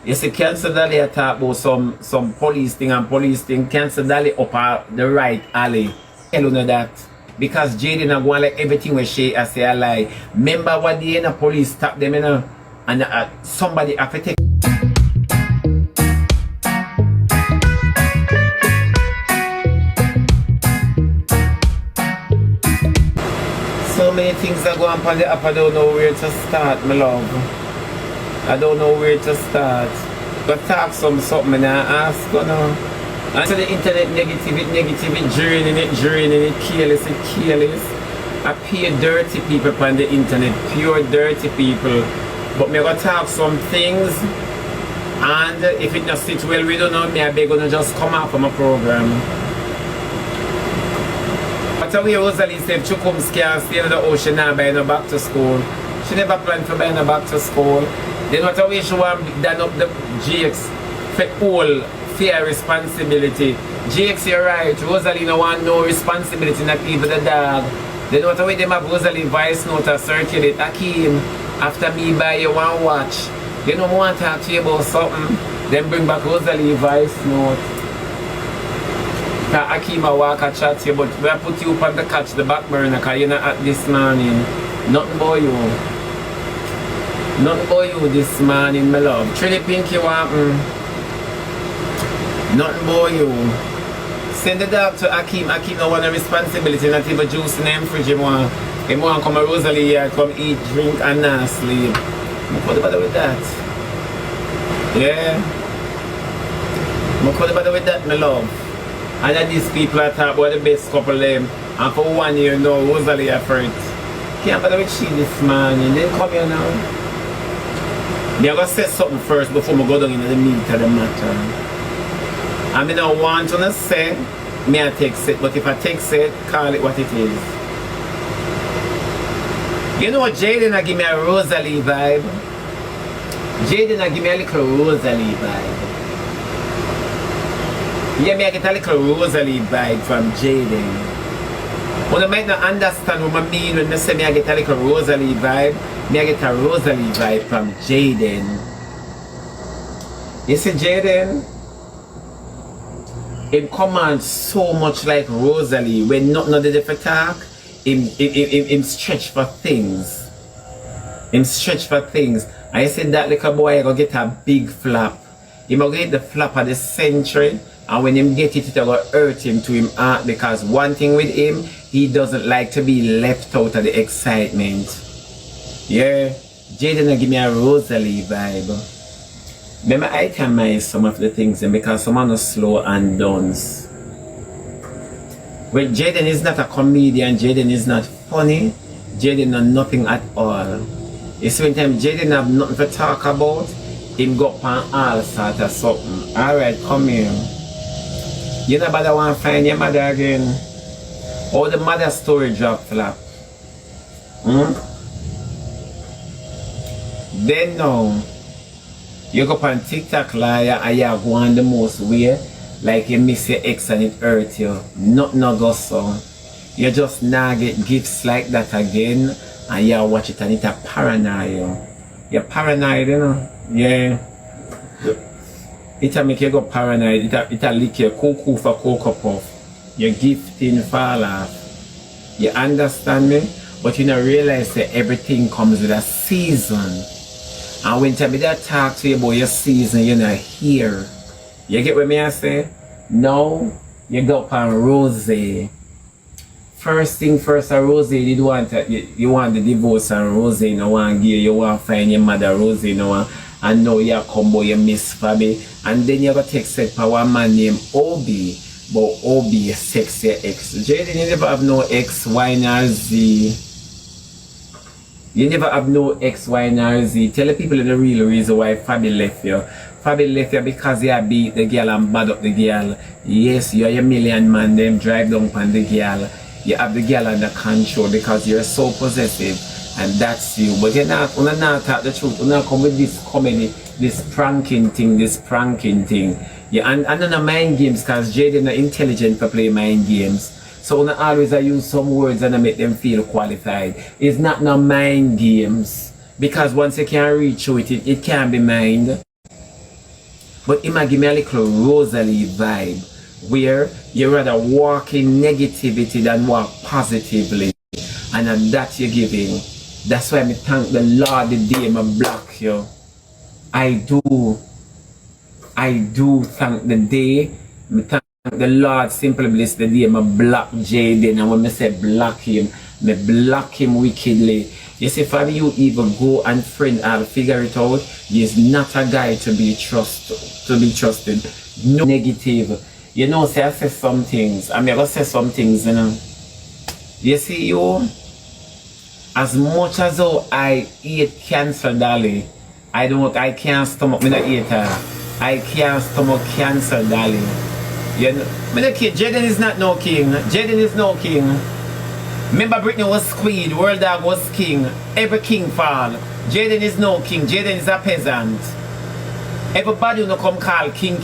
You see, Cancel Dally I talk about some police thing and police thing. Cancel Dally up the right alley. Tell you know that. Because Jaden are going like everything we say I say a lie. Remember what the police stop them, you know? And somebody have to take. So many things are going on the app. I don't know where to start, my love. I don't know where to start. But talk something and I ask, you know. And so the internet negative, draining it, careless. I pay dirty people on the internet, pure dirty people. But me gonna talk some things, and if it not sit well, we don't know, me I beg gonna just come out from a program. But away Rosalie said she come scared, stay in the ocean now by no back to school. She never planned for buying her back to school. Then what way she want done up the Jakes for all fair responsibility. Jakes, you're right. Rosalie no want no responsibility, not even the dog. Then what way them have Rosalie voice note to circulate. Akeem, after me buy you one watch. They don't want to talk to you about something. Then bring back Rosalie voice note. Akeem a walk a chat to you, but we put you up on the catch the back burner because you're not at this morning. Nothing about you. Nothing about you this morning, my love. Trilly Pink you want nothing about you. Send the dog to Akeem. Akeem no want a responsibility, not even juice in the fridge. He want come a Rosalie here, come eat, drink and not sleep. What about with that? Yeah. What about with that, my love? And then these people are talking about the best couple them. And for 1 year now, Rosalie afraid. Can't bother with she this morning. Then come here now. Me I gotta say something first before I go down into the meat of the matter. I mean, I want to say, me I text it, but if I text it, call it what it is. You know what, Jaden I give me a Rosalie vibe. Jaden I give me a little Rosalie vibe. Yeah, me I get a little Rosalie vibe from Jaden. Well, I might not understand what I mean when I say me I get a little Rosalie vibe. Me I get a Rosalie vibe from Jaden. You see Jaden? Him command so much like Rosalie when nothing of the different talk. Him stretch for things. Him stretch for things. I said that little boy I gonna get a big flap. He gonna get the flap of the century, and when him get it, it's gonna hurt him to him heart, because one thing with him, he doesn't like to be left out of the excitement. Yeah, Jaden give me a Rosalie vibe. Remember, I itemize some of the things because some are slow and duns. Well, Jaden is not a comedian, Jaden is not funny, Jaden knows nothing at all. You see, when time Jaden have nothing to talk about, him go up on all sort of something. Alright, come here. You know about want to find your mother again? Or the mother story drop flap? Then now, you go up on TikTok liar and you go on the most way, like you miss your ex and it hurt you. Nothing no go so. You just now get gifts like that again and you watch it and it a paranoid you. You're paranoid, you know? Yeah. It'll make you go paranoid, it'll lick your cuckoo for cocoa puff. Your gifting fall off. You understand me? But you don't realize that everything comes with a season. And when time I talk to you about your season, you're not here. You get what me I say? No, you go up on Rose. First thing first, a Rose, you want the divorce and Rose, you want you want to find your mother Rose, you know, and now you come boy you miss Fabi. And then you go text it for one man named Obi, but Obi is sexy ex. Jaden, you never have no X, Y, nor Z. You never have no X, Y, nor Z. Tell the people the real reason why Fabi left you. Fabi left you because you beat the girl and bad up the girl. Yes, you're a million man, them drive down on the girl. You have the girl under control because you're so possessive, and that's you. But you're not talk the truth. You're not come with this comedy, this pranking thing. Yeah, and no mind games, because Jaden is intelligent for play mind games. So I always use some words and I make them feel qualified. It's not no mind games. Because once you can reach with it, it can be mind. But it might give me a little Rosalie vibe, where you rather walk in negativity than walk positively. And that you're giving. That's why I thank the Lord the day I block you. I do thank the day. I thank the Lord simply bless the day I block Jaden. And when I say block him, I block him wickedly. You see, if you even go and friend or figure it out, he is not a guy to be trusted. No negative. You know, say I say some things. I'm gonna say some things, you know. You see, you, as much as though I eat cancer, darling, I can't stomach me not eat her. I can't stomach cancer, darling. You know, me the kid, Jaden is not no king. Jaden is no king. Remember Britney was queen, World Dog was king. Every king fall. Jaden is no king. Jaden is a peasant. Everybody will come call king.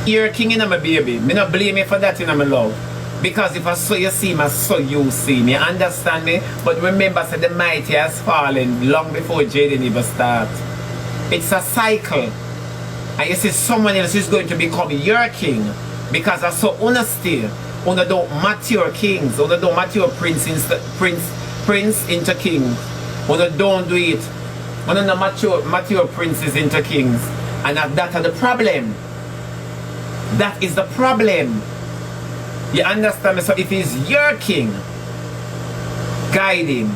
You're a king in my baby. Me not blame me for that in my love. Because if I saw you see me, I saw you see me. Understand me? But remember, say the mighty has fallen long before Jaden even start. It's a cycle. And you see someone else is going to become your king. Because I saw honesty. Una don't mature kings. Una don't mature prince into kings. Una don't do it. Una not mature princes into kings. And that's the problem. That is the problem. You understand me? So if he's your king, guide him.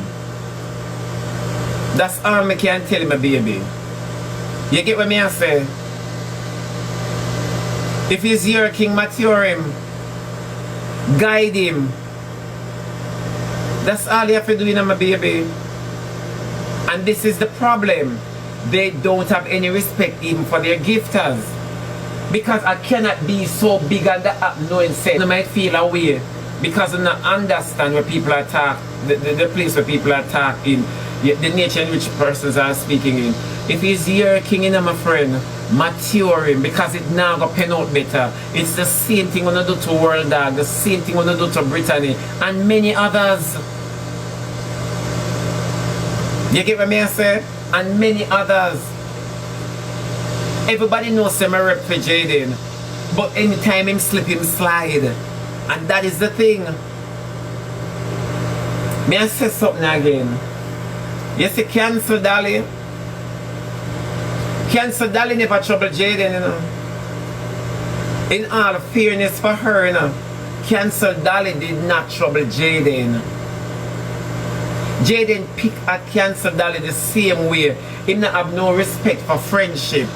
That's all I can tell my baby. You get what I say? If he's your king, mature him. Guide him. That's all you have to do in my baby. And this is the problem. They don't have any respect even for their gifters. Because I cannot be so big and that knowing say I might feel away because I don't understand where people are talking, the place where people are talking, the nature in which persons are speaking in. If he's your king in my friend, mature him because it now go pen out better. It's the same thing when I do to World Dog, the same thing when I do to Brittany and many others. You get what I say? And many others. Everybody knows I'm a rep for Jaden. But anytime him slip, him slide. And that is the thing. May I say something again? You see, Cancer Dolly? Cancer Dolly never trouble Jaden, you know. In all fairness for her, you know. Cancer Dolly did not trouble Jaden. Jaden picked at Cancer Dolly the same way. He not have no respect for friendship.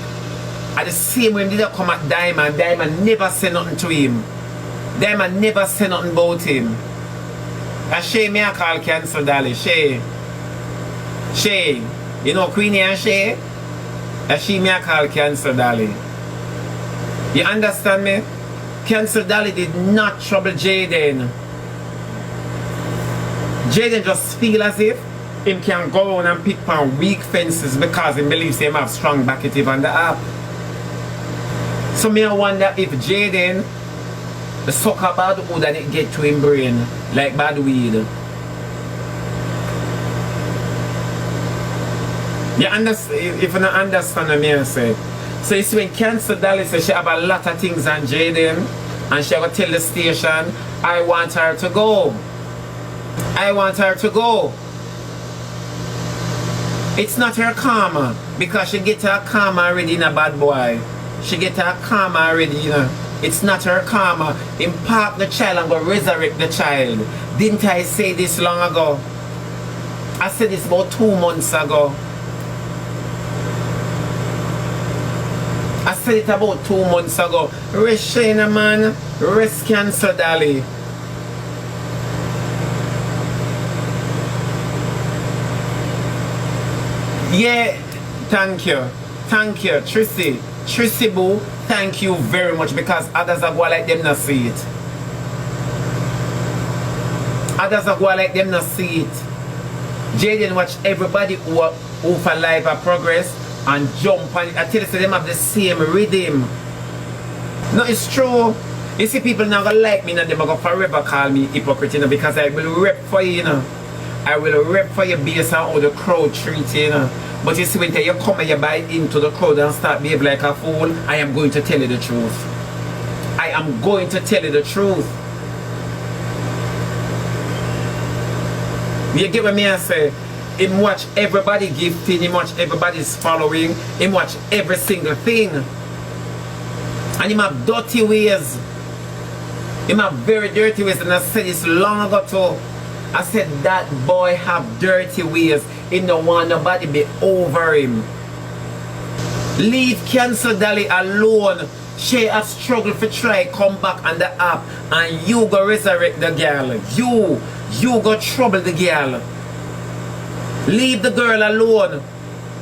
At the same way, he did come at Diamond. Diamond never say nothing to him. Diamond never say nothing about him. And Shay, me I call Cancer Dolly. Shay. Shay. You know Queenie and Shay? And she me I call Cancer Dolly. You understand me? Cancer Dolly did not trouble Jaden. Jaden just feel as if him can go on and pick on weak fences because he believes him have strong backative on the app. So me I wonder if Jaden suck a bad wood and it get to him brain like bad weed. You understand? If you don't understand what I say. So it's when Cancer Dolly says she have a lot of things on Jaden and she will tell the station, I want her to go. I want her to go. It's not her karma because she get her karma already in a bad boy. She get her karma already, you know. It's not her karma. Impart the child and go resurrect the child. Didn't I say this long ago? I said this about 2 months ago. I said it about 2 months ago. Rest Shayna, man. Rest Cancer Dolly. Yeah, thank you. Thank you, Trissy. Trissy Boo, thank you very much because others are going like them not see it. Others are going like them not see it. Jaden watch everybody who for life or progress and jump and I tell you them have the same rhythm. No, it's true. You see people now gonna like me and them are gonna forever call me hypocrite, you know, because I will rep for you, you know. I will rep for you based on how the crowd treats you, you know. But you see, when you come and you buy into the crowd and start behaving like a fool, I am going to tell you the truth. I am going to tell you the truth. You get what me I say? Him watch everybody gifting, him watch everybody's following, him watch every single thing. And him have dirty ways. Him have very dirty ways, and I said this long ago too. I said that boy have dirty ways. He don't want nobody be over him. Leave Cancel Dolly alone. She has struggled for try come back on the app, and you go resurrect the girl. You go trouble the girl. Leave the girl alone.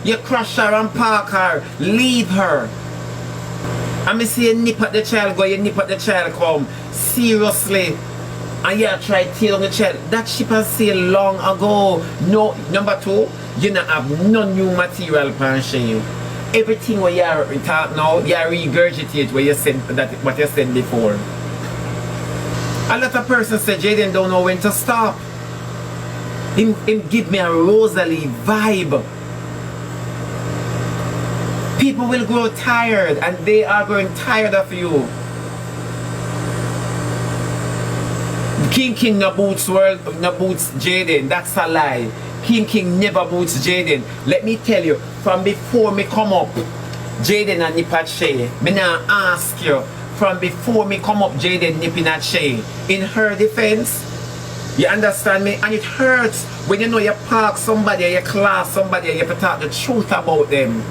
You crush her and park her. Leave her. And me see you nip at the child go, you nip at the child come. Seriously. And you try to tear on the child. That ship has sailed long ago. No, number two, you don't have no new material pan shame. Everything what you talk now, you regurgitate what you said, what you said before. A lot of persons say Jaden don't know when to stop. Him give me a Rosalie vibe. People will grow tired, and they are growing tired of you. King no boots Jaden. That's a lie. King never boots Jaden. Let me tell you, from before me come up, Jaden and nip at Shay. Me now ask you, from before me come up, Jaden nipping at Shay. In her defense, you understand me? And it hurts when you know you park somebody or you class somebody and you have to talk the truth about them.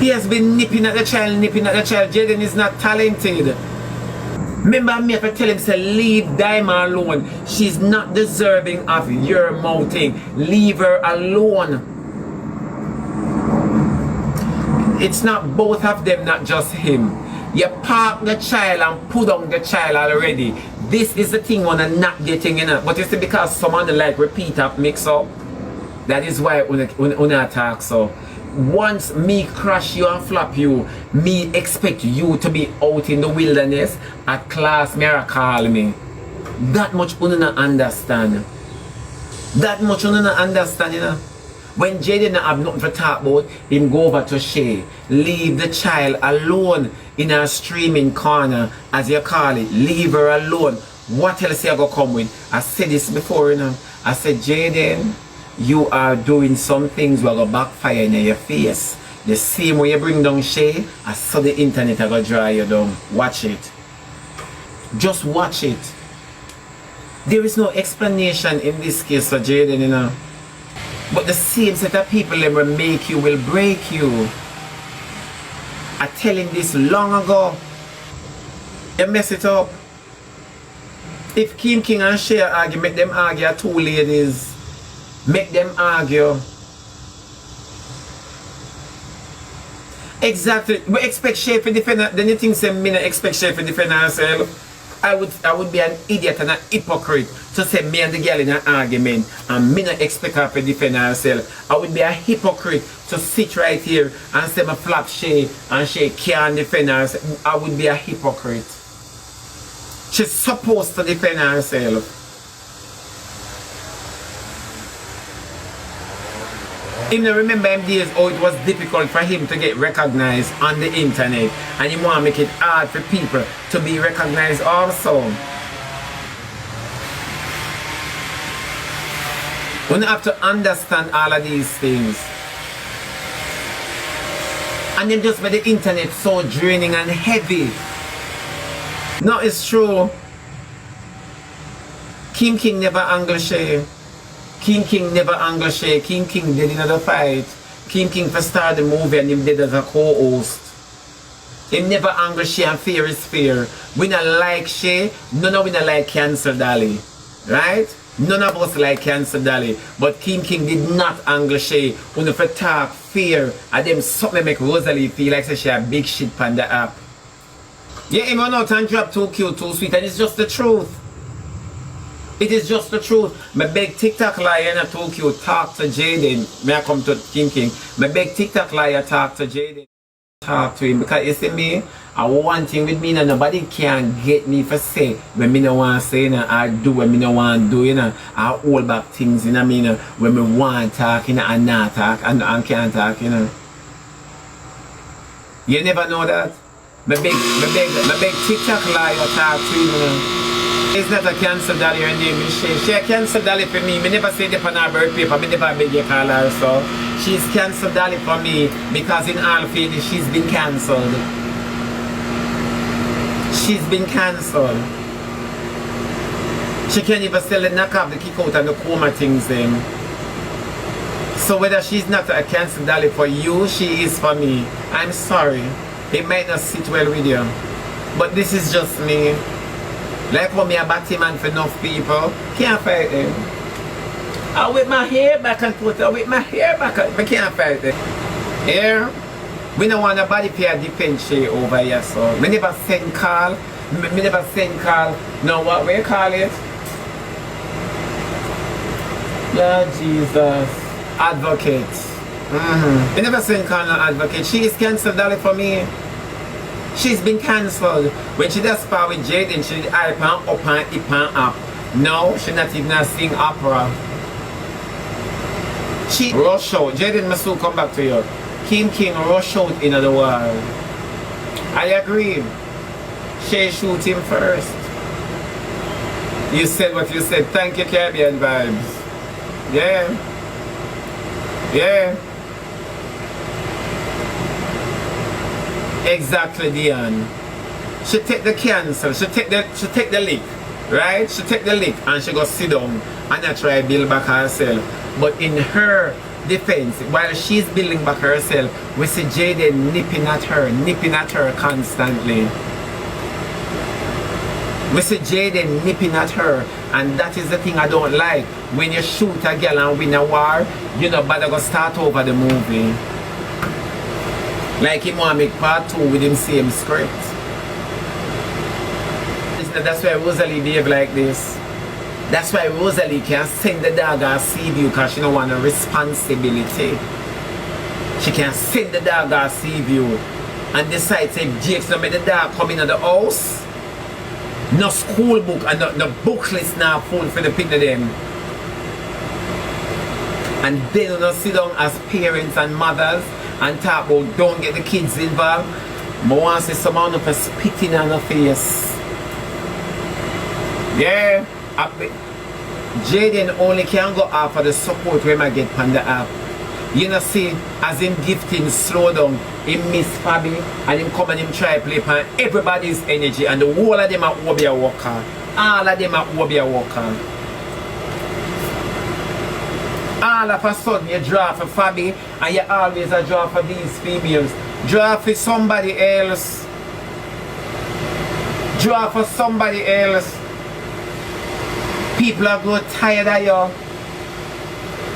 He has been nipping at the child. Jaden is not talented. Remember me have to tell him, say, leave Diamond alone. She's not deserving of your mouthing. Leave her alone. It's not both of them, not just him. You park the child and put on the child already. This is the thing when I'm not getting in it. But you see, because someone like repeat up mix up, that is why when I talk so. Once me crush you and flop you, me expect you to be out in the wilderness at class me or call me. That much you don't understand. That much you don't understand, you know. When Jaden have nothing to talk about, him go over to Shay. Leave the child alone in a streaming corner, as you call it. Leave her alone. What else you gonna come with? I said this before, you know. I said, Jaden, you are doing some things that will backfire in your face. The same way you bring down Shay, I saw the internet are gonna dry you down. Watch it. Just watch it. There is no explanation in this case for Jaden, you know. But the same set of people that will make you will break you. I tell him this long ago. You mess it up. If King and Shay argue, make them argue, two ladies. Make them argue. Exactly. We expect Shay to defend her. Then you think say me not expect Shay to defend herself. I would be an idiot and an hypocrite to say me and the girl in an argument and me not expect her to defend herself. I would be a hypocrite to sit right here and say my flap Shay and Shay can't defend herself. I would be a hypocrite. She's supposed to defend herself. Him not remember him days how it was difficult for him to get recognized on the internet, and he want to make it hard for people to be recognized also. We have to understand all of these things. And then just by the internet so draining and heavy. No, it's true. King never angle Shay. King never angle Shay. King did another fight. King for start the movie and him did as a co-host. Him never angle Shay, and fear is fear. We not like Shay. None of we not like Cancel Dolly. Right? None of us like Cancel Dolly. But King did not angle Shay. When if you talk fear, and them something make Rosalie feel like she a big shit on the app. Yeah, him run out and drop too cute, too sweet, and it's just the truth. It is just the truth. My big TikTok liar and too cute talk to Jaden. May I come to King. My big TikTok liar talk to Jaden. talk to him because you see me, I one thing with me, nobody can get me for say when me no want to say, I do when me no want to do, I hold back things, when me want to talk, and not talk, and can't talk, You never know that? My big TikTok live talk to you, It's not a cancel dolly, her name is She a cancel dolly for me. Me never say it on her birth paper, me never beg you call her so. She's cancel dolly for me because in all fairness she's been cancelled. She's been cancelled. She can't even sell the knock off, the kick out and the coma things then. So whether she's not a cancel dolly for you, she is for me. I'm sorry. It might not sit well with you. But this is just me. Like how me a batty man for enough people, can't fight them. I whip my hair back and put I whip my hair back and I can't fight them. Here, we don't want nobody pay a defense share over here, so me never send call. Me never send call. No, what we call it? Yeah, Jesus. Advocate. Me never send call no advocate. She is cancelled dolly for me. She's been cancelled. When she does spar with Jaden, she did hype and up and hip and up. No, she not even sing opera. She rush out. Jaden must soon come back to you. King rush out in the world. I agree. She shoot him first. You said what you said. Thank you, Caribbean Vibes. Yeah. Yeah. Exactly, Dion. She take the cancel, she take the lick, right? She take the lick and she go sit down and I try build back herself. But in her defense, while she's building back herself, we see Jaden nipping at her constantly. We see Jaden nipping at her, and that is the thing I don't like. When you shoot a girl and win a war, you know, but I go start over the movie. Like him want to make part 2 with him same script. That's why Rosalie behave like this. That's why Rosalie can send the dog or see you because she don't want a responsibility. She can send the dog or see you and decide if Jake's not make the dog come into the house. No school book and no book list now full for the pin of them. And then you know, sit down as parents and mothers and talk about don't get the kids involved. I want to see someone up spitting on her face. Yeah, Jaden only can go off for the support when I get on the app. You know, see, as him gifting slow down, him miss Fabi and him come and him try play upon everybody's energy and the whole of them are Obia worker. All of them are Obia worker. All of a sudden you draw for Fabi and you always a draw for these females. Draw for somebody else. Draw for somebody else. People are going tired of you.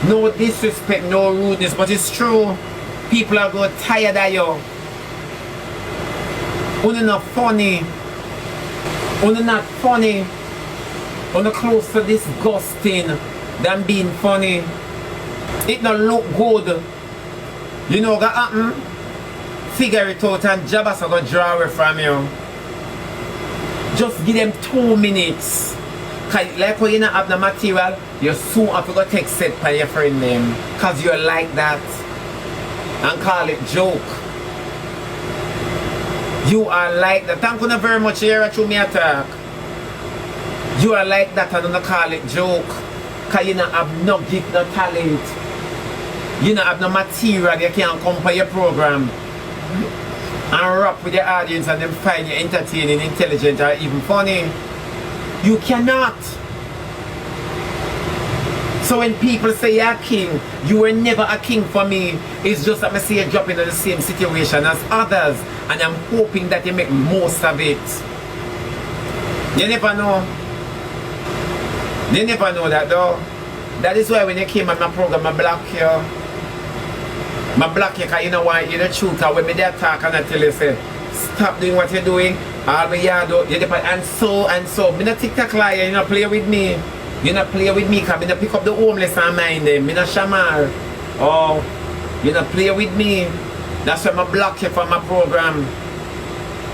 No disrespect, no rudeness, but it's true. People are going tired of you. You're not funny. You're not funny. You're close to disgusting than being funny. It don't look good. You know what happen? Figure it out and Jabba's going to draw away from you. Just give them 2 minutes. Cause like when you don't have the material, you soon have to go take set by your friend name. Cause you're like that. And call it joke. You are like that. Thank you very much here through me attack. You are like that and don't call it joke. Cause you don't have no gift, no talent. You don't have no material, you can't come for your program. And rap with your audience and them find you entertaining, intelligent or even funny. You cannot. So when people say you're a king, you were never a king for me. It's just that I see you drop into the same situation as others. And I'm hoping that you make most of it. You never know. You never know that though. That is why when you came on my program, I block you. I block you because you know why you're the truth. Because when me there talk and I tell you, say, stop doing what you're doing. All the yard you depend and so. Me not TikTok liar, you not play with me. You not play with me because me not pick up the homeless and mind them. Me not shamar. Oh, you not play with me. That's why I block you from my program.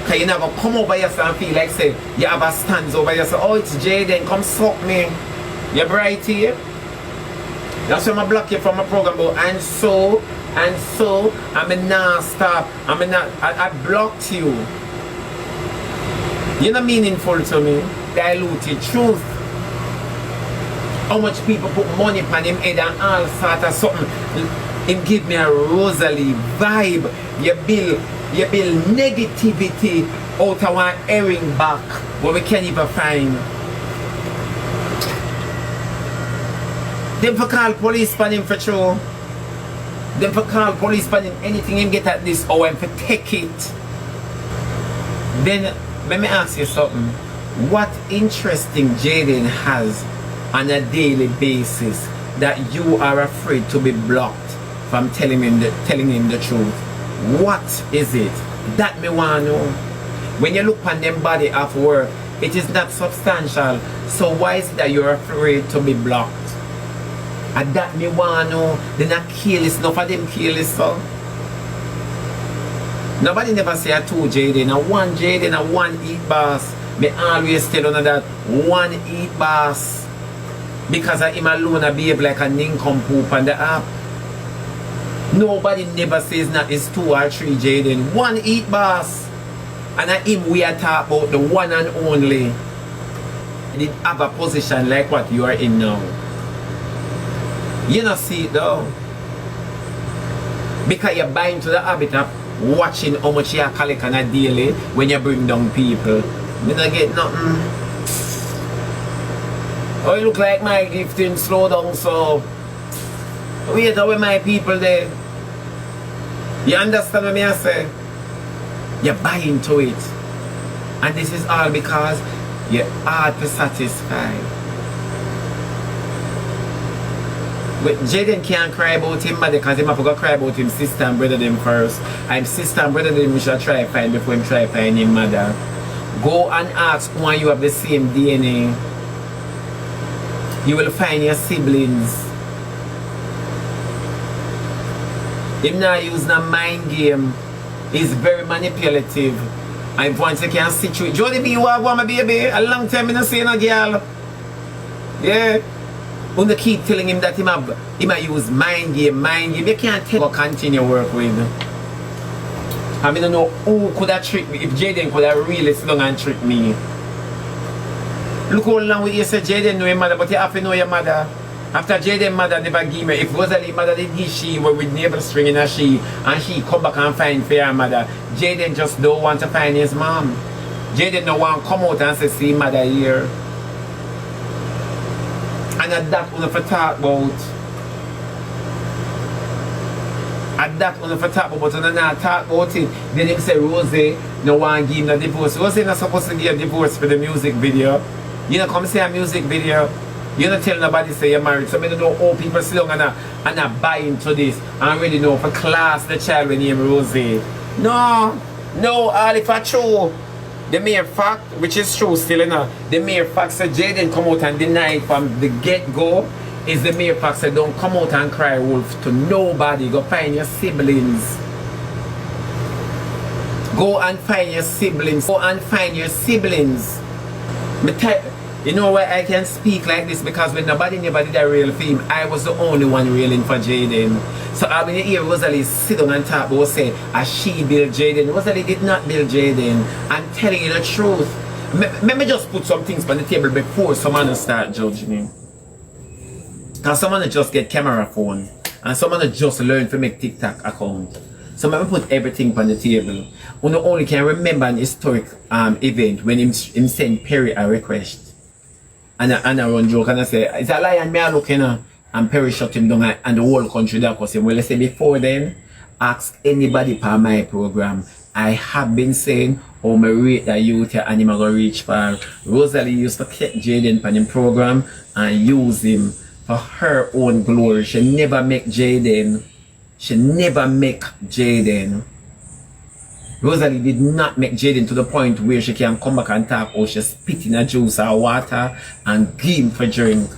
Cause you never come over here and feel like say you have a stands over here. So, oh, it's Jaden, come suck me. You're bright here. That's why I block you from my program. But and so I'm not stop. I blocked you. You're not meaningful to me. Diluted truth. How much people put money on him head and all sort of something. Him give me a Rosalie vibe. You build negativity out of one herring back where we can't even find. Them for call police for him for true. Them for call police for him anything him get at this hour and for take it. Then let me ask you something. What interesting Jaden has on a daily basis that you are afraid to be blocked from telling him the truth? What is it? That me want to know. When you look on them body of work, it is not substantial. So why is it that you're afraid to be blocked? And that me want to know. They're not careless. Enough of them careless, so. Nobody never say a two Jaden, a one Jaden, a one eat boss. Me always tell you that one eat boss. Because of him alone I behave like a nincompoop on the app. Nobody never says that it's two or three Jaden. One eat boss. And at him we are talking about the one and only. He did have a position like what you are in now. You don't see it though. Because you're buying to the habit of watching how much you collect on a daily when you bring down people. You don't get nothing. Oh, you look like my gifting slow down, so wait with my people there. You understand what I say? You're buying to it. And this is all because you're hard to satisfy. But Jaden can't cry about him mother because he have to go cry about him sister and brother them first. And sister and brother them we should try to find before him try to find him mother. Go and ask why you have the same DNA. You will find your siblings. Him not using a mind game. He's very manipulative. And once you can situate. Jody B, you have one baby. A long time I don't see no girl. Yeah. When they keep telling him that he might use mind game. You can't tell or continue work with. I mean, I don't know who could have tricked me. If Jaden could have really slung and tricked me. Look how long we say Jaden know your mother, but you have to know your mother. After Jaden mother never give me, if Rosalie mother did give she, where with neighbor string in a she, and she come back and find for her mother, Jaden just don't want to find his mom. Jaden don't want to come out and say, see mother here. And at that one for talk about. At that one for talk about, but when not talk about it, then him say Rosie no want to give him a divorce. Rosie not supposed to give a divorce for the music video. You know, come see a music video. You don't tell nobody say you're married. So I don't know how people sit down and buy into this. I already know for class the child when name Rosie. No, all if I true. The mere fact, which is true still enough, the mere fact that Jaden come out and deny it from the get-go is the mere fact that don't come out and cry wolf to nobody. Go find your siblings. Go and find your siblings. Go and find your siblings. You know why I can speak like this? Because when nobody did a real film, I was the only one reeling for Jaden. So when you hear Rosalie sit down and talk about say, as she built Jaden, Rosalie did not build Jaden. I'm telling you the truth. Let me just put some things on the table before someone start judging him. Because someone just get camera phone. And someone just learn to make TikTok account. So let me put everything on the table. You only can remember an historic event when him sent Perry a request. And I run joke and I say, it's a lie and me a look, you know. And Perry shut him down and the whole country that was him. Well, I say before then, ask anybody per my program. I have been saying, oh, my rate that youth and him are going to reach far. Rosalie used to take Jaden on him program and use him for her own glory. She never make Jaden. Rosalie did not make Jaden to the point where she can come back and talk or she spit in a juice or water and give him for drink.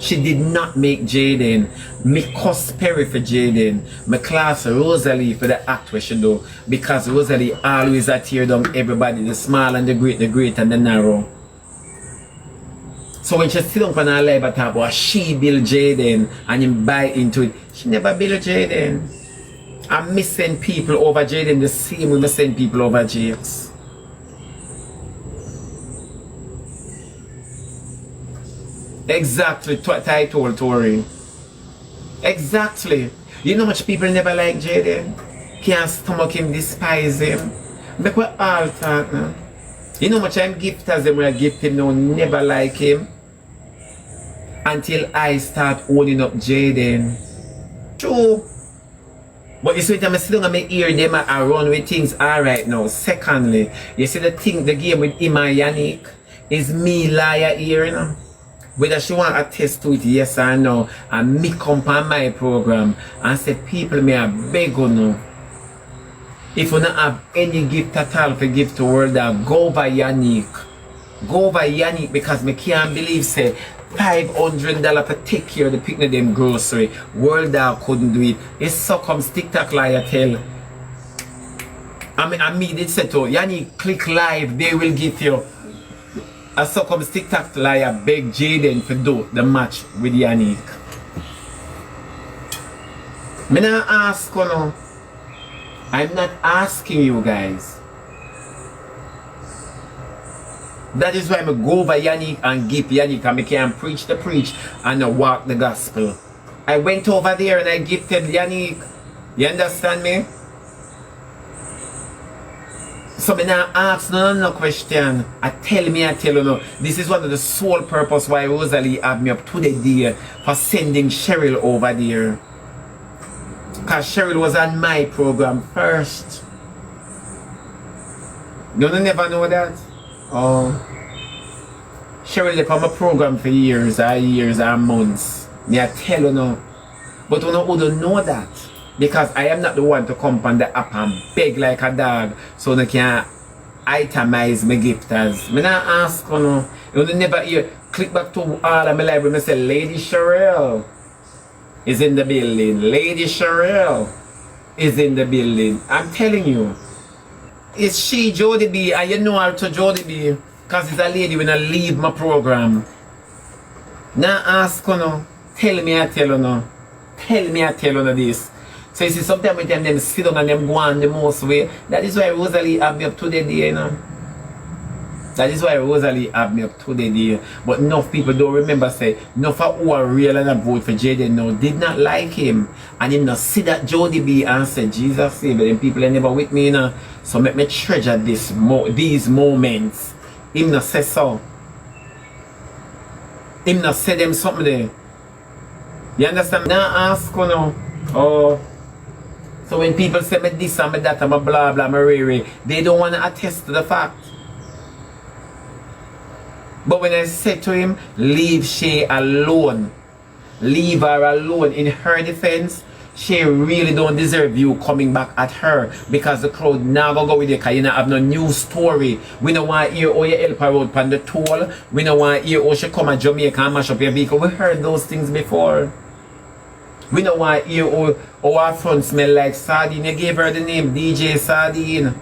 She did not make Jaden. Me cuss Perry for Jaden. Me class Rosalie for the act where she do. Because Rosalie always a tear down everybody. The small and the great and the narrow. So when she sit down on her live and talk about she build Jaden and him buy into it. She never build Jaden. I'm missing people over Jaden the same way I send people over Jakes. Exactly what I told Tori. Exactly. You know much people never like Jaden? Can't stomach him, despise him. But we all talk now. You know much I'm gifters them when I gift him now never like him. Until I start owning up Jaden. True. But you see when I sit down and I hear them I run with things alright now. Secondly, you see the game with him and Yannick is me liar here, you know. Whether she want to attest to it, yes or no, and me come on my program and say, people may have beg you know. If you don't have any gift at all for give to world, go by Yannick. Go by Yannick because me can't believe say $500 to take care of the picnic them grocery. World couldn't do it. It's so come TikTok liar tell. I mean it said to Yannick click live, they will give you. I saw come TikTok liar beg Jaden to do the match with Yannick. Me not ask you no. I'm not asking you guys. That is why I go over Yannick and give Yannick and I can preach the preach and walk the gospel. I went over there and I gifted Yannick. You understand me? So me not ask no question. I tell you no. This is one of the sole purpose why Rosalie have me up to the day for sending Cheryl over there. Because Cheryl was on my program first. You never know that? Oh. Cheryl they on my program for years and months. Me I tell you no. But you don't know that. Because I am not the one to come on the app and beg like a dog so they can itemize my gifters. Me not ask you no. You never hear click back to all of my library and say Lady Cheryl is in the building. Lady Cheryl is in the building. I'm telling you. It's she Jody B and you know her to Jody B because it's a lady when I leave my program. Now ask you no. Tell me I tell you no. Tell me I tell you no this. So you see sometimes with them sit down and them go on the most way. That is why Rosalie have me up to the day, you know. That is why Rosalie have me up to the day. But enough people don't remember say, enough of who are real and a vote for Jaden now did not like him. And him not see that Jody B and say, Jesus save, but them people are never with me, you know. So make me treasure these moments. Him not say so. Him not say them something there. You understand? Now ask you know. Oh. So when people say me this and me that and me blah blah me rare, they don't want to attest to the fact. But when I said to him, leave she alone. Leave her alone. In her defense, she really don't deserve you coming back at her. Because the crowd now go with you because you don't have no new story. We don't want to hear how you help her out on the toll. We don't want to hear how she come to Jamaica and mash up your vehicle. We heard those things before. We don't want to hear how our front smell like sardine. You gave her the name DJ Sardine.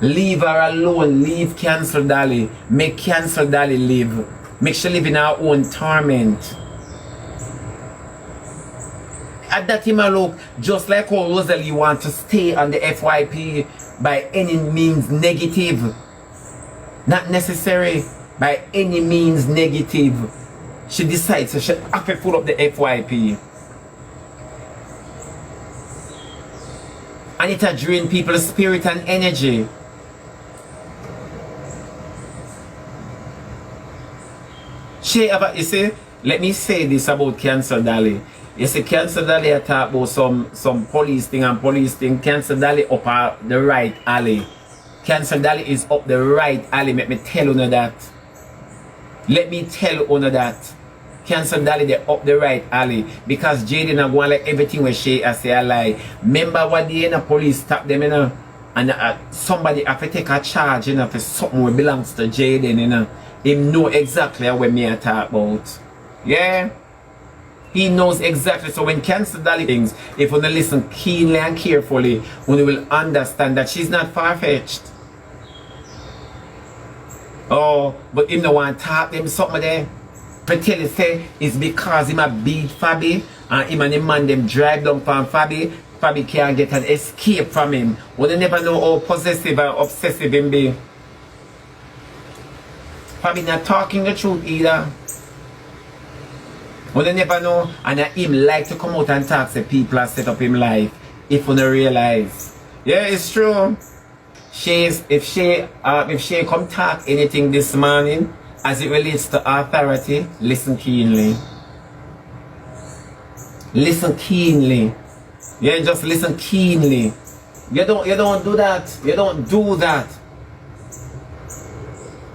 Leave her alone. Leave Cancel Dolly. Make Cancel Dolly live. Make she live in her own torment. At that time I look just like how Rosalie wants to stay on the FYP by any means negative. Not necessary. By any means negative. She decides she have to pull up the FYP. And it drain people's spirit and energy. You see, let me say this about Cancel Dolly. You see, Cancel Dolly I talk about some police thing and police thing. Cancel Dolly up the right alley. Cancel Dolly is up the right alley. Let me tell you that. Let me tell you that. Cancel Dolly they up the right alley. Because Jaden are going like everything when she I say a lie. Remember what the police stop them, you know? And somebody have to take a charge, for something that belongs to Jaden, Him know exactly what me I talk about. Yeah? He knows exactly. So when Cancer Dolly things, if you listen keenly and carefully, you will understand that she's not far-fetched. Oh, but him no want to talk them something there. But tell you say it's because him a beat Fabi and him and the man them drive down from Fabi. Fabi can't get an escape from him. Well, they never know how possessive and obsessive him be. Fabi not talking the truth either. Well, they never know, and him like to come out and talk to people and set up him life. If you don't realize. Yeah, it's true. If she come talk anything this morning as it relates to authority, listen keenly. Listen keenly. Yeah, just listen keenly. You don't do that. You don't do that.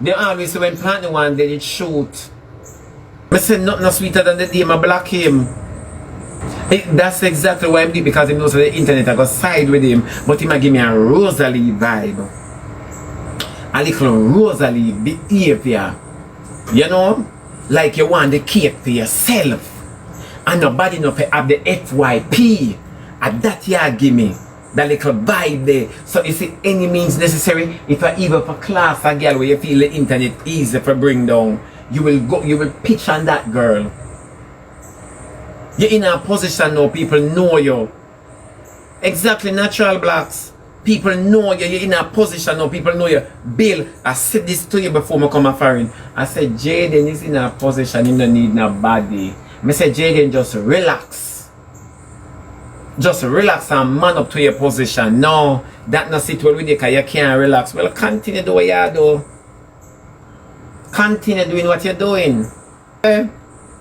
They always say when planting one day it shoot. I say nothing no sweeter than the day I block him. That's exactly why I'm doing, because he knows the internet I go side with him, but he might give me a Rosalie vibe. A little Rosalie behavior. You know? Like you want the cake for yourself. And nobody no have the FYP. And that you give me. That little vibe there. So you see any means necessary, if I even for class a girl where you feel the internet easy for bring down, you will pitch on that girl. You're in a position now, people know you. Exactly, natural blacks. People know you, you're in a position now, people know you. Bill, I said this to you before I come a foreign. I said, Jaden is in a position, he don't need nobody. I said, Jaden, just relax. Just relax and man up to your position. No, that not sit well with you because you can't relax. Well, continue doing what you do. Continue doing what you're doing.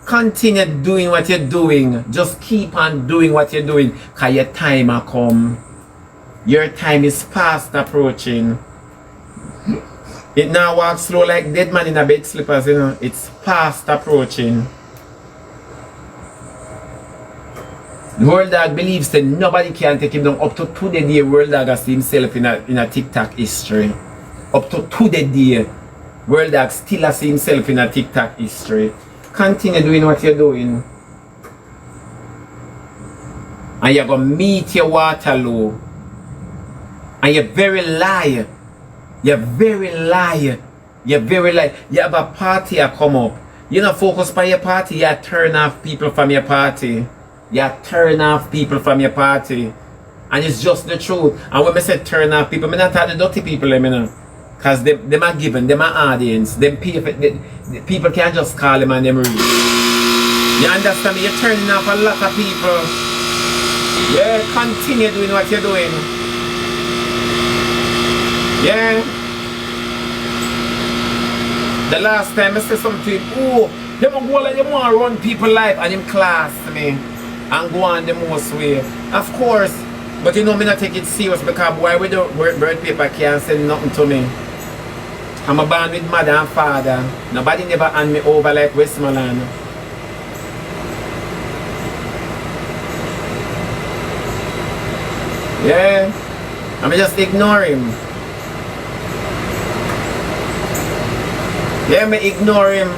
Continue doing what you're doing. Just keep on doing what you're doing, because your time will come. Your time is fast approaching. It now walks slow like dead man in a bed slippers, you know. It's fast approaching. The World Dog believes that nobody can take him down. Up to today, World Dog has seen himself in a TikTok history. Up to today, World Dog still has seen himself in a TikTok history. Continue doing what you're doing. And you're going to meet your Waterloo. And you're very liar. You're very liar. You're very liar. You have a party that come up. You don't focus on your party. You turn off people from your party. You turn off people from your party. And it's just the truth. And when I say turn off people, I'm not talking the dirty people, you know. Because them are given, them are audience, them people can't just call them and them read. You understand me? You're turning off a lot of people. Yeah, continue doing what you're doing. Yeah. The last time I said something to him, oh, you want to run people's life and him class me and go on the most way. Of course, but you know me not take it serious, because why we don't birth paper can't say nothing to me. I'm a born with mother and father. Nobody never hand me over like Westmoreland. Yeah. I'm just ignore him. Yeah, me ignore him.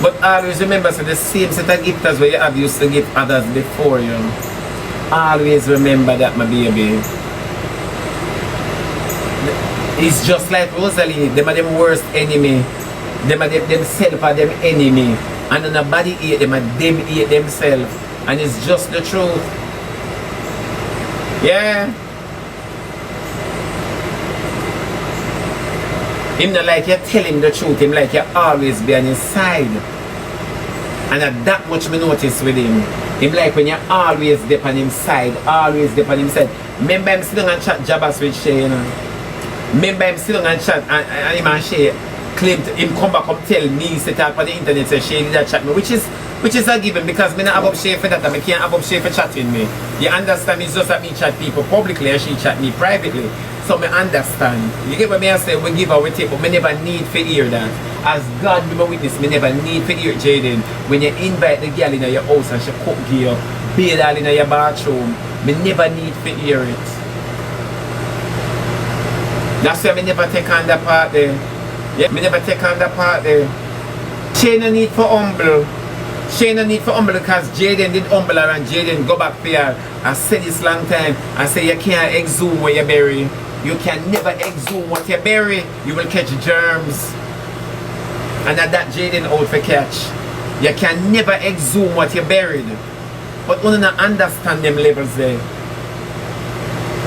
But always remember, so the same set of gifts as what you have used to give others before you. Always remember that, my baby. It's just like Rosalie, them are them worst enemy. Them are themselves are them enemy. And nobody hate them, and them hate themselves. And it's just the truth. Yeah. Him not like you tell him the truth, him like you always be on his side. And that much me notice with him. Him like when you're always there on his side, always there on his side. Remember him sitting and chat jabbers with Shay, you know. Remember him sitting and chat and him and Shay claimed him come back and tell me set up on the internet say Shay did that chat me, which is a given, because me not have up Shay for that and me can't have up Shay for chatting me. You understand? It's just that me chat people publicly and she chat me privately. So me understand. You get what me I say, we give our take, but me never need to hear that. As God be my witness, me never need to hear Jaden. When you invite the girl in your house and she cook you, bathe all in your bathroom, me never need to hear it. That's why me never take on that part there. Yeah, me never take on that part there. She no need for humble. She no need for humble because Jaden did humble her and Jaden go back there. I said this long time. I say you can't exhume what you bury. You can never exhume what you bury. You will catch germs. And that Jaden out for catch. You can never exhume what you buried. But you don't understand them levels there.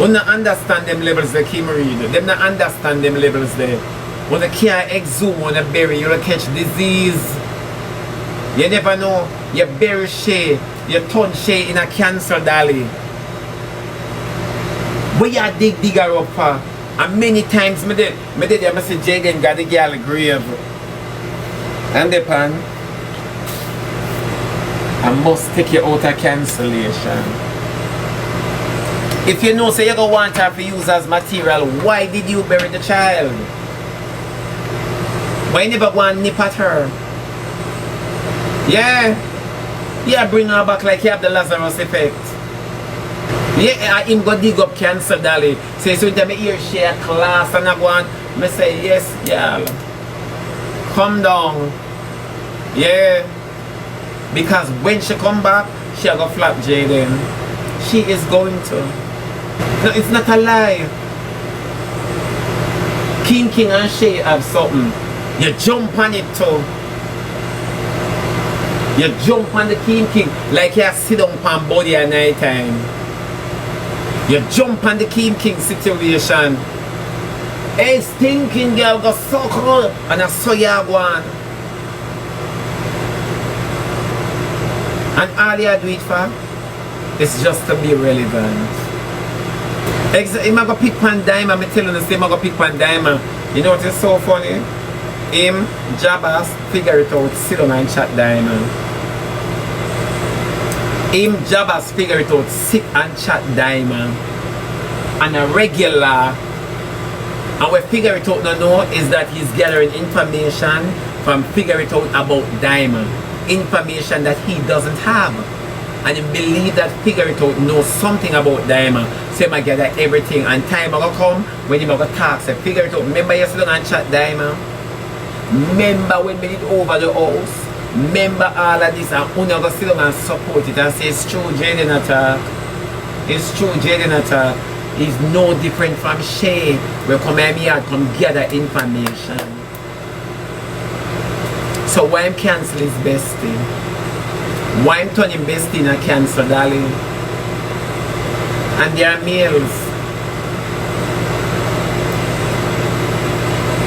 You don't understand them levels there, Kim Reed. Them not understand them levels there. When you can't exhume when you bury, you will catch disease. You never know. You bury Shay, you turn Shay in a cancer dolly. But you dig her up for. And many times I say Jaden got the girl grave. And the pan, I must take you out of cancellation. If you know say you don't want her to use as material, why did you bury the child? Why you never go and nip at her? Yeah, bring her back like you have the Lazarus effect. Yeah, him go dig up cancer dolly. Say so tell me here share class and I go on. I say yes, girl. Come down. Yeah. Because when she come back, she go flap Jaden. She is going to. No, it's not a lie. King and Shay have something. You jump on it too. You jump on the King like you sit down on body at night time. You jump on the King situation. Hey, stinking girl, go suckle, and I saw you go on. And all you do it for is just to be relevant. I'm going to pick one diamond, I'm telling you, I'm going to pick one diamond. You know what is so funny? Him, Jabbas, figure it out, sit down and chat diamond. Him, Jabbas, figure it out, sit and chat diamond. And a regular. And we figure it out now is that he's gathering information from figure it out about diamond. Information that he doesn't have. And he believe that figure it out knows something about diamond. So he might gather everything and time will come when he will talk. Say figure it out. Remember you sit down and chat diamond? Remember when we did over the house? Remember all of this and Una go sit down and support it and say it's true Jaden attack. It's true Jaden attack. Is no different from Shay. We come here and come gather information. So why I'm cancel his bestie? Why I'm turning bestie in a cancer, darling? And there are males.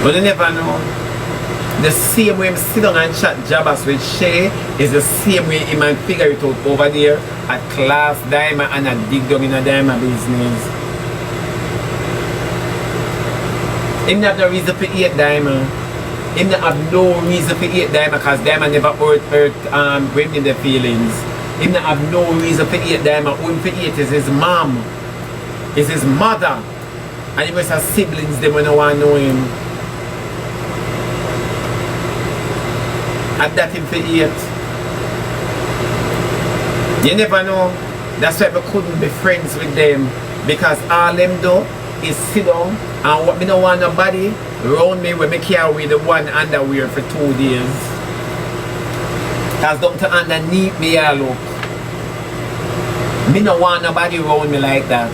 But you never know. The same way I sit down and chat Jabbas with Shay is the same way he might figure it out over there at class diamond and at dig down in a diamond business. Him not have no reason for 8 diamond. Him not have no reason for 8 diamond because diamond never hurt bring in the feelings. Him not have no reason for 8 diamond. Who him for 8 is his mom. Is his mother. And he must have siblings them when I want to know him. And that him for 8. You never know. That's why we couldn't be friends with them. Because all them do is sit down and what me don't want nobody around me when me carry the one underwear for 2 days. Cause down to underneath me I look. Me don't want nobody around me like that.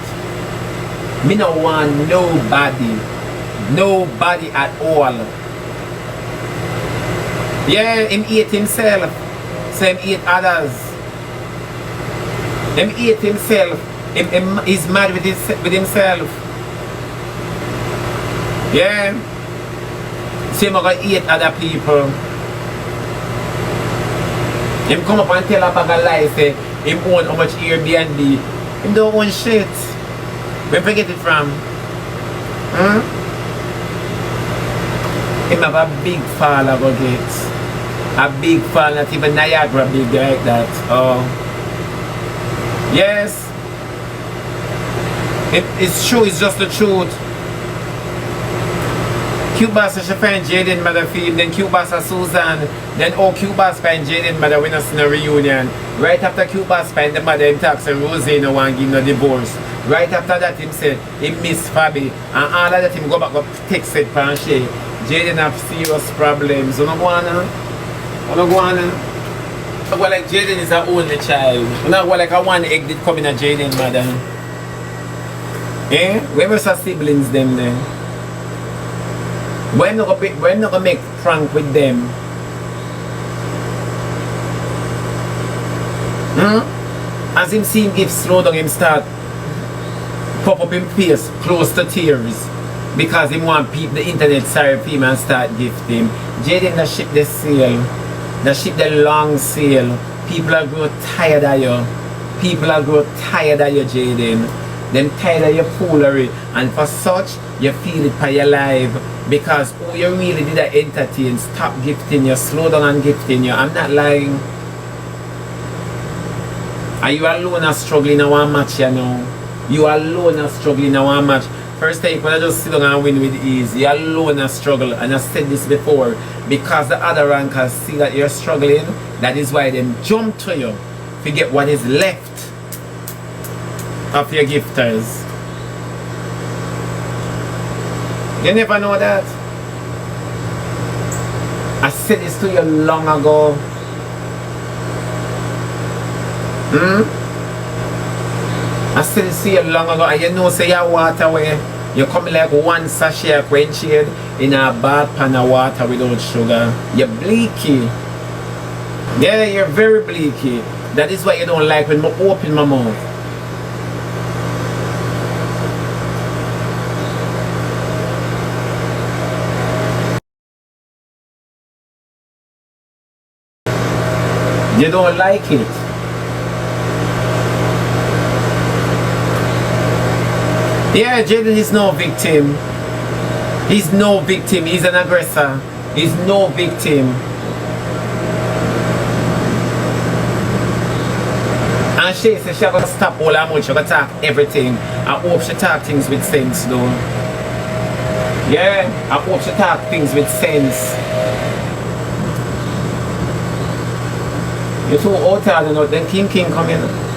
Me don't want nobody. Nobody at all. Yeah, him eat himself. So him eat others. Him eat himself. He's mad with himself. Yeah. Same I gonna eat other people. Him come up and tell a bag of lies, say him own how much Airbnb. Him don't own shit. Where we get it from? Huh? Him have a big fall I go get. A big fall, not even Niagara big like that. Oh. Yes. It's true, it's just the truth. Cubas she find Jaden mother for him, then Cubas Susan, then Cubas find Jaden mother when us in a reunion. Right after Cubas find the mother him talks and Rosie no one give no divorce. Right after that him said he miss Fabi and all of that him go back up text it for Shay. Jaden have serious problems. You know go on? Well, like Jaden is our only child. Not well, like a one egg did come in a Jaden mother. Eh? Where was our siblings them then? When not gonna make prank with them? As him seeing gifts slow down, him start pop up in face, close to tears. Because him want people, the internet sorry for him and start gifting. Jaden the ship the sail. The ship the long sail. People are grow tired of you. People are grow tired of you, Jaden. Them tired of your foolery. And for such, you feel it by your life. Because who you really did entertain, stop gifting you, slow down and gifting you. I'm not lying. Are you alone and struggling in one match, you know? You alone and struggling in one match. First time you can just sit down and win with ease. You alone and struggle. And I said this before. Because the other rankers see that you're struggling, that is why they jump to you to get what is left of your gifters. You never know that. I said this to you long ago. I said this to you long ago, and you know say your water away. You come like one sachet quench in a bad pan of water without sugar. You're bleaky. Yeah, you're very bleaky. That is why you don't like when I open my mouth. You don't like it. Yeah, Jaden is no victim. He's no victim. He's an aggressor. He's no victim. And she says she's going to stop all her mouth. She's going to talk everything. I hope she talk things with sense though. Yeah, I hope she talk things with sense. You're too old, then King come in.